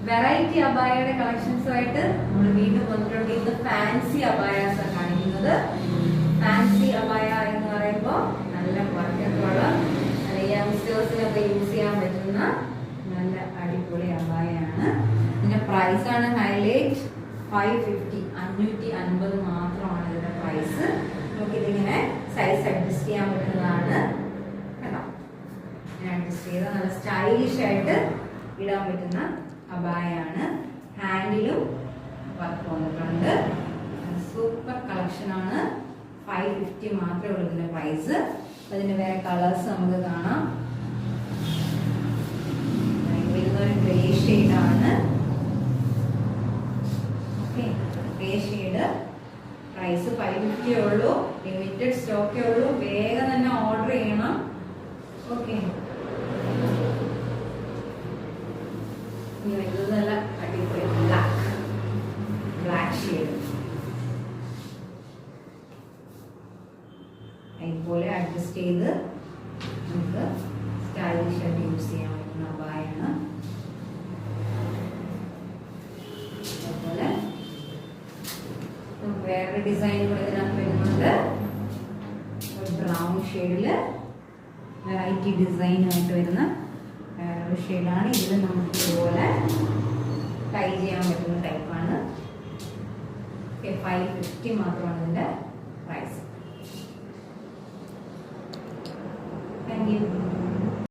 Variety അബായയുടെ കളക്ഷൻസുമായിട്ട് നമ്മൾ വീണ്ടും വന്നിട്ടുണ്ട്. ഇന്ന് ഫാൻസി അബായാസ് കാണിക്കുന്നത്. ഫാൻസി അബായ എന്ന് പറയുമ്പോൾ നല്ല വർക്കൊക്കെയുള്ള നല്ല യങ്സ്റ്റേഴ്സിനൊക്കെ യൂസ് ചെയ്യാൻ പറ്റുന്ന നല്ല അടിപൊളി അബായാണ്. ഇതിന്റെ പ്രൈസ് ആണ് ഹൈലൈറ്റ്. 550 550 മാത്രമാണ് ഇതിന്റെ പ്രൈസ്. നമുക്ക് ഇതിങ്ങനെ സൈസ് അഡ്ജസ്റ്റ് ചെയ്യാൻ പറ്റുന്നതാണ്. കേട്ടോ, അഡ്ജസ്റ്റ് ചെയ്ത് നല്ല സ്റ്റൈലിഷ് ആയിട്ട് ഇടാൻ പറ്റുന്ന അബായാണ്. ഹാൻഡിലും വർക്ക് വന്നിട്ടുണ്ട്. സൂപ്പർ കളക്ഷൻ ആണ്. 550 മാത്രമേ ഉള്ളൂ ഇതിന്റെ പ്രൈസ്. അതിന്റെ വേറെ കളേഴ്സ് നമുക്ക് കാണാം. വരുന്നൊരു ഗ്രേ ഷെയ്ഡാണ്. Okay, grey shade. പ്രൈസ് 550 ഉള്ളൂ. ലിമിറ്റഡ് സ്റ്റോക്കേ ഉള്ളൂ. വേഗം തന്നെ ഓർഡർ ചെയ്യണം. ഓക്കെ, ഇനി വരുന്നത് നല്ല അടിപൊളി ബ്ലാക്ക് ഷെയ്ഡ്. അതുപോലെ അഡ്ജസ്റ്റ് ചെയ്ത് നമുക്ക് സ്റ്റൈലിഷ് ആയിട്ട് യൂസ് ചെയ്യാൻ പറ്റുന്ന അബായാണ്. അതുപോലെ വേറെ ഡിസൈൻ കൂടെ ഇതിനകത്ത് വരുന്നുണ്ട്. ബ്രൗൺ ഷെയ്ഡില് വെറൈറ്റി ഡിസൈനായിട്ട് വരുന്ന വേറൊരു ഷെയ്ഡാണ്. ഇതിൽ നമുക്ക് ഇതുപോലെ ടൈ ചെയ്യാൻ പറ്റുന്ന ടൈപ്പാണ്. 550 മാത്രമാണ് ഇതിന്റെ